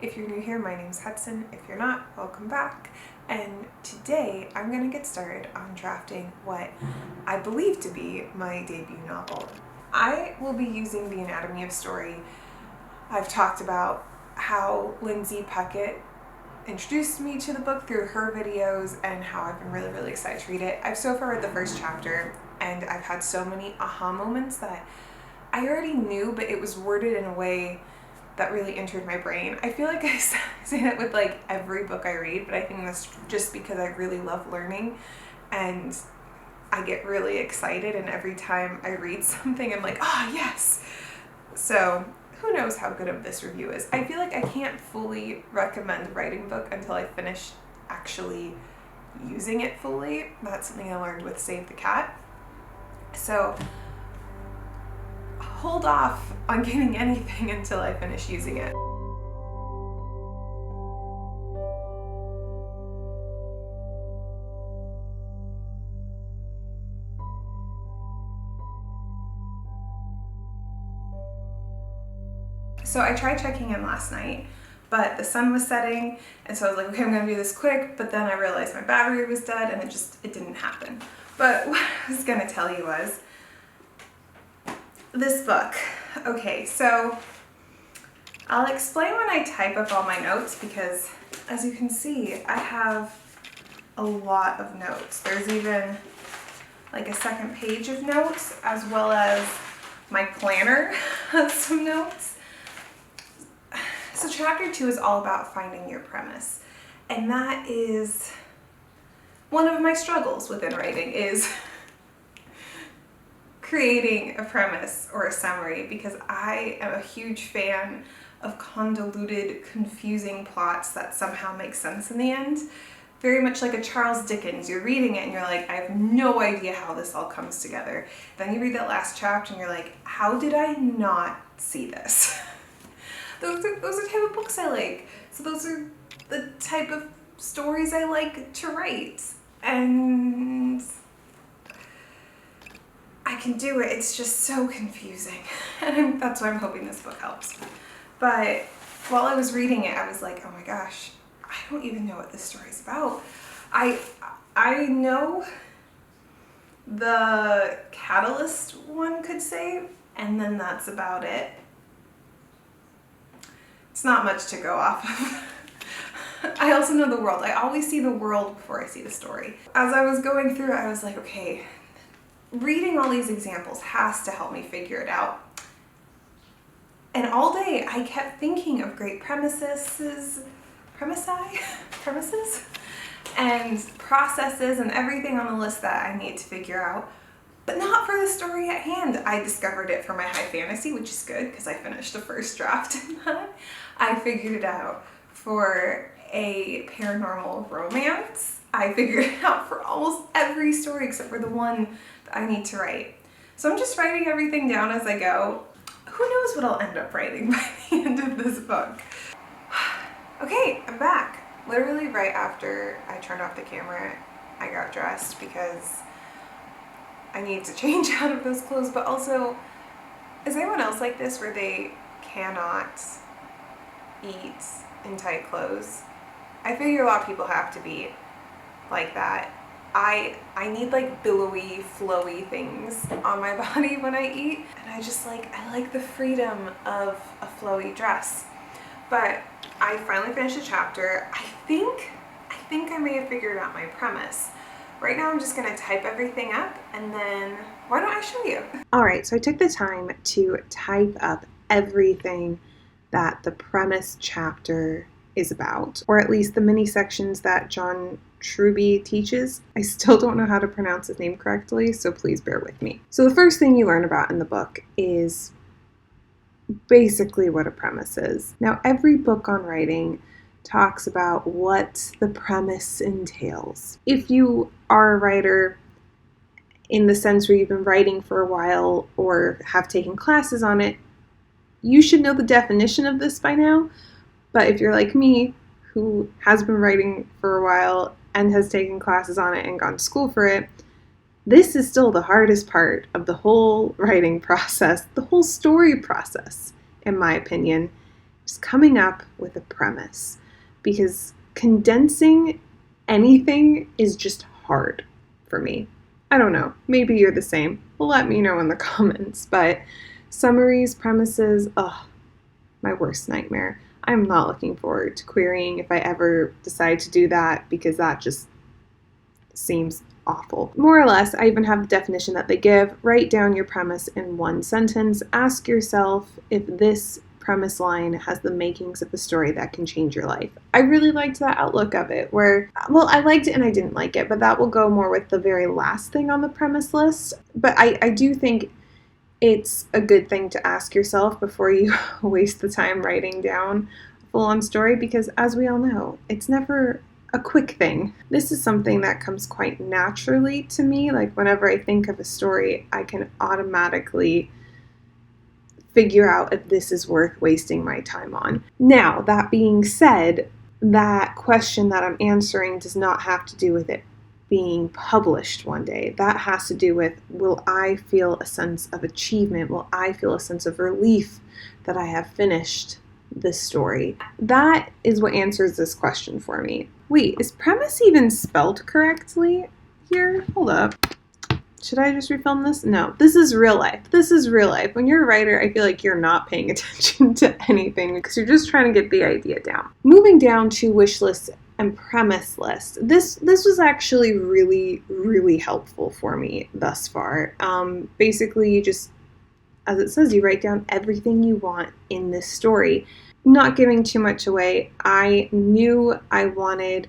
If you're new here, my name's Hudson. If you're not, welcome back. And today I'm going to get started on drafting what I believe to be my debut novel. I will be using The Anatomy of Story. I've talked about how Lindsay Puckett introduced me to the book through her videos and how I've been really excited to read it. I've so far read the first chapter and I've had so many aha moments that I already knew, but it was worded in a way that really entered my brain. I feel like I say that with like every book I read, but I think that's just because I really love learning and I get really excited, and every time I read something I'm like, oh yes. So who knows how good of this review is. I feel like I can't fully recommend writing a book until I finish actually using it fully. That's something I learned with Save the Cat. So hold off on getting anything until I finish using it. So I tried checking in last night, but the sun was setting, and so I was like, okay, I'm gonna do this quick, but then I realized my battery was dead and it didn't happen. But what I was gonna tell you was this book. Okay, so I'll explain when I type up all my notes, because as you can see, I have a lot of notes. There's even like a second page of notes, as well as my planner has some notes. So chapter 2 is all about finding your premise. And that is one of my struggles within writing, is creating a premise or a summary, because I am a huge fan of convoluted, confusing plots that somehow make sense in the end. Very much like a Charles Dickens. You're reading it and you're like, I have no idea how this all comes together. Then you read that last chapter and you're like, how did I not see this? Those are the type of books I like. So those are the type of stories I like to write. And I can do it. It's just so confusing. And that's why I'm hoping this book helps. But while I was reading it, I was like, oh my gosh, I don't even know what this story's about. I know the catalyst, one could say, and then that's about it. It's not much to go off of. I also know the world. I always see the world before I see the story. As I was going through it, I was like, okay, reading all these examples has to help me figure it out. And all day I kept thinking of great premises, and processes and everything on the list that I need to figure out, but not for the story at hand. I discovered it for my high fantasy, which is good because I finished the first draft in that. I figured it out for a paranormal romance. I figured it out for almost every story except for the one that I need to write. So I'm just writing everything down as I go. Who knows what I'll end up writing by the end of this book. Okay, I'm back. Literally right after I turned off the camera, I got dressed because I need to change out of those clothes. But also, is anyone else like this where they cannot eat in tight clothes? I figure a lot of people have to be like that. I need like billowy, flowy things on my body when I eat, and I like the freedom of a flowy dress. But I finally finished a chapter. I think I may have figured out my premise. Right now I'm just gonna type everything up, and then why don't I show you? All right, so I took the time to type up everything that the premise chapter is about, or at least the mini sections that John Truby teaches. I still don't know how to pronounce his name correctly, so please bear with me. So the first thing you learn about in the book is basically what a premise is. Now, every book on writing talks about what the premise entails. If you are a writer in the sense where you've been writing for a while or have taken classes on it, you should know the definition of this by now. But if you're like me, who has been writing for a while and has taken classes on it and gone to school for it, this is still the hardest part of the whole writing process, the whole story process, in my opinion, just coming up with a premise, because condensing anything is just hard for me. I don't know, maybe you're the same. Well, let me know in the comments, but summaries, premises, my worst nightmare. I'm not looking forward to querying if I ever decide to do that, because that just seems awful. More or less, I even have the definition that they give. Write down your premise in one sentence. Ask yourself if this premise line has the makings of a story that can change your life. I really liked that outlook of it, where, well, I liked it and I didn't like it, but that will go more with the very last thing on the premise list. But I do think it's a good thing to ask yourself before you waste the time writing down a full-on story, because as we all know, it's never a quick thing. This is something that comes quite naturally to me. Like whenever I think of a story, I can automatically figure out if this is worth wasting my time on. Now, that being said, that question that I'm answering does not have to do with it being published one day. That has to do with, will I feel a sense of achievement? Will I feel a sense of relief that I have finished this story? That is what answers this question for me. Wait, is premise even spelled correctly here? Hold up. Should I just refilm this? No, this is real life. This is real life. When you're a writer, I feel like you're not paying attention to anything because you're just trying to get the idea down. Moving down to wish lists and premise lists. This was actually really, really helpful for me thus far. Basically, you just, as it says, you write down everything you want in this story. Not giving too much away, I knew I wanted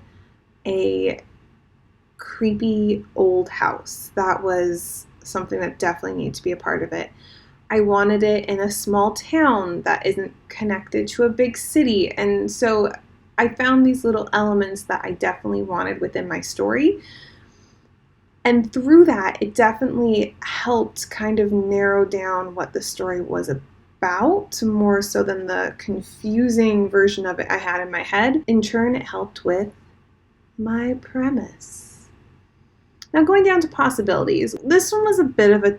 a creepy old house. That was something that definitely needed to be a part of it. I wanted it in a small town that isn't connected to a big city. And so I found these little elements that I definitely wanted within my story. And through that, it definitely helped kind of narrow down what the story was about, more so than the confusing version of it I had in my head. In turn, it helped with my premise. Now, going down to possibilities. This one was a bit of a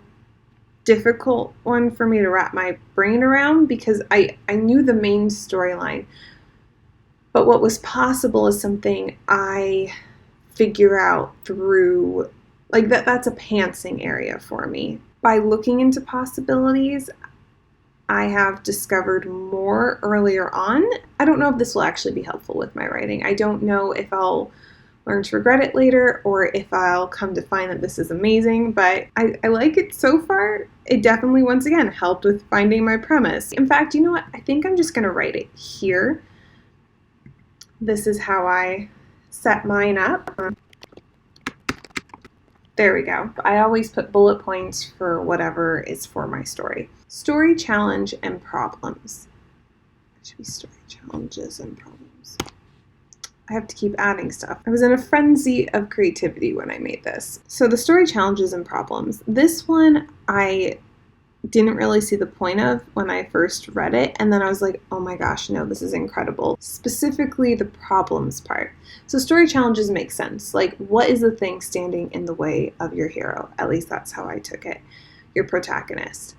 difficult one for me to wrap my brain around because I knew the main storyline. But what was possible is something I figure out through, like that's a pantsing area for me. By looking into possibilities, I have discovered more earlier on. I don't know if this will actually be helpful with my writing. I don't know if I'll learn to regret it later or if I'll come to find that this is amazing, but I like it so far. It definitely, once again, helped with finding my premise. In fact, you know what? I think I'm just going to write it here. This is how I set mine up. There we go. I always put bullet points for whatever is for my story. Story challenge and problems. It should be story challenges and problems. I have to keep adding stuff. I was in a frenzy of creativity when I made this. So the story challenges and problems. This one I didn't really see the point of when I first read it, and then I was like, oh my gosh, no, this is incredible. Specifically the problems part. So story challenges make sense. Like, what is the thing standing in the way of your hero? At least that's how I took it. Your protagonist.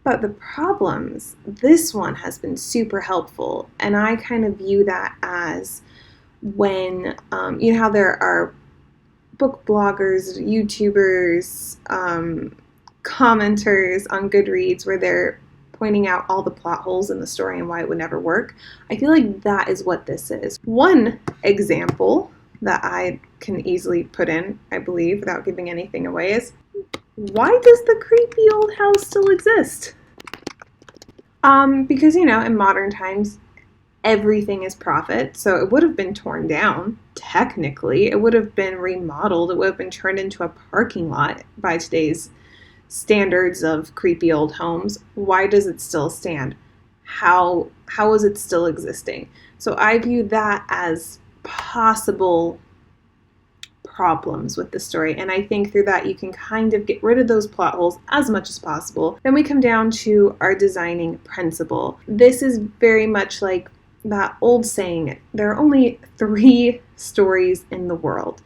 But the problems, this one has been super helpful, and I kind of view that as when, you know how there are book bloggers, YouTubers, commenters on Goodreads where they're pointing out all the plot holes in the story and why it would never work. I feel like that is what this is. One example that I can easily put in, I believe, without giving anything away is, why does the creepy old house still exist? Because, you know, in modern times, everything is profit, so it would have been torn down, technically. It would have been remodeled. It would have been turned into a parking lot by today's standards of creepy old homes. Why does it still stand? How is it still existing? So I view that as possible problems with the story, and I think through that you can kind of get rid of those plot holes as much as possible. Then we come down to our designing principle. This is very much like that old saying, there are only 3 stories in the world.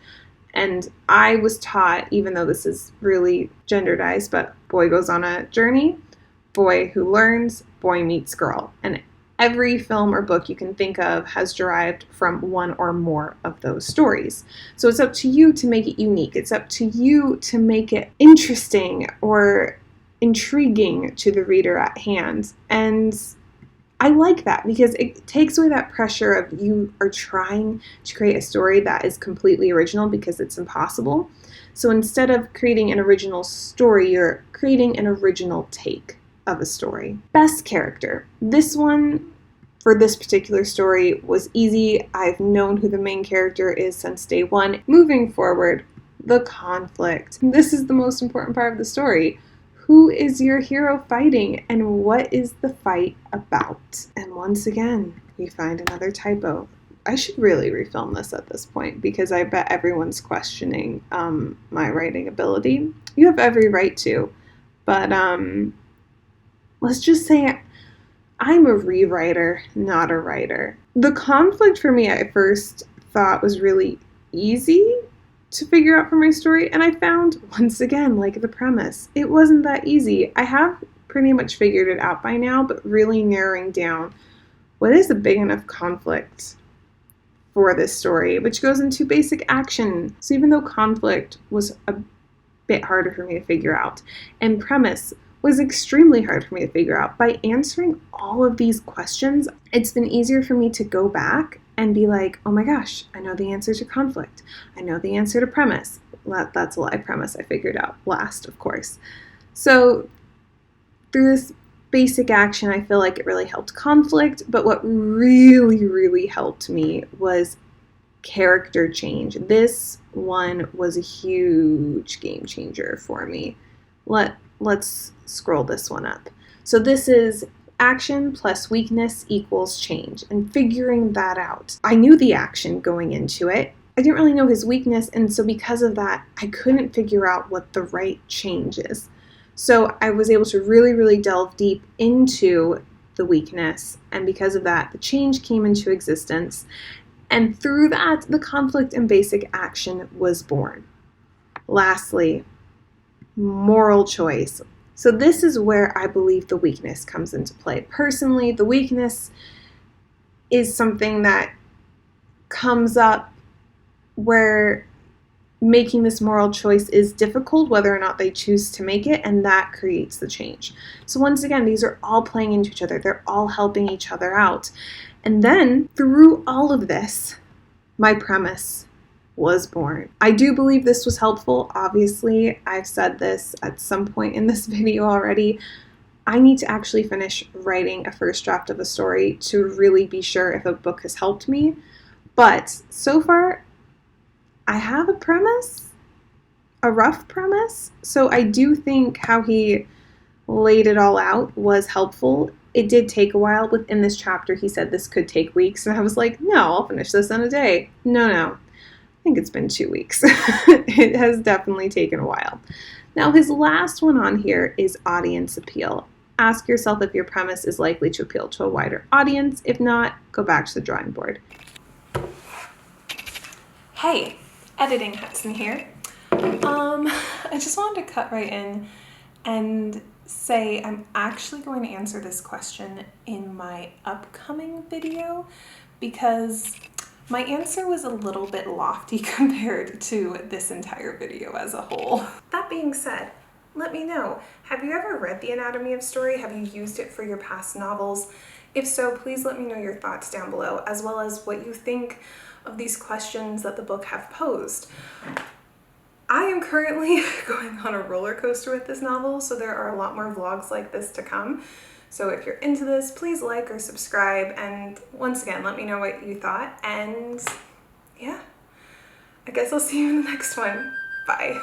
And I was taught, even though this is really genderized, but boy goes on a journey, boy who learns, boy meets girl. And Every film or book you can think of has derived from one or more of those stories. So it's up to you to make it unique. It's up to you to make it interesting or intriguing to the reader at hand. And I like that because it takes away that pressure of you are trying to create a story that is completely original, because it's impossible. So instead of creating an original story, you're creating an original take of a story. Best character. This one, for this particular story, was easy. I've known who the main character is since day one. Moving forward, the conflict. This is the most important part of the story. Who is your hero fighting, and what is the fight about? And once again, we find another typo. I should really refilm this at this point, because I bet everyone's questioning my writing ability. You have every right to, but let's just say I'm a rewriter, not a writer. The conflict for me, I first thought was really easy to figure out for my story, and I found, once again, like the premise, it wasn't that easy. I have pretty much figured it out by now, but really narrowing down what is a big enough conflict for this story, which goes into basic action. So even though conflict was a bit harder for me to figure out, and premise was extremely hard for me to figure out, by answering all of these questions, it's been easier for me to go back and be like, oh my gosh, I know the answer to conflict. I know the answer to premise. That's a lie. Premise I figured out last, of course. So through this basic action, I feel like it really helped conflict, but what really, really helped me was character change. This one was a huge game changer for me. Let's scroll this one up. So this is action plus weakness equals change, and figuring that out. I knew the action going into it. I didn't really know his weakness, and so because of that, I couldn't figure out what the right change is. So I was able to really, really delve deep into the weakness, and because of that, the change came into existence, and through that, the conflict and basic action was born. Lastly, moral choice. So this is where I believe the weakness comes into play. Personally, the weakness is something that comes up where making this moral choice is difficult, whether or not they choose to make it, and that creates the change. So once again, these are all playing into each other. They're all helping each other out. And then through all of this, my premise was born. I do believe this was helpful. Obviously, I've said this at some point in this video already. I need to actually finish writing a first draft of a story to really be sure if a book has helped me. But so far, I have a premise, a rough premise. So I do think how he laid it all out was helpful. It did take a while. Within this chapter, he said this could take weeks. And I was like, no, I'll finish this in a day. No. I think it's been 2 weeks. It has definitely taken a while. Now, his last one on here is audience appeal. Ask yourself if your premise is likely to appeal to a wider audience. If not, go back to the drawing board. Hey, Editing Hudson here. I just wanted to cut right in and say I'm actually going to answer this question in my upcoming video, because my answer was a little bit lofty compared to this entire video as a whole. That being said, let me know, have you ever read The Anatomy of Story? Have you used it for your past novels? If so, please let me know your thoughts down below, as well as what you think of these questions that the book have posed. I am currently going on a roller coaster with this novel, so there are a lot more vlogs like this to come. So if you're into this, please like or subscribe, and once again, let me know what you thought, and yeah, I guess I'll see you in the next one. Bye.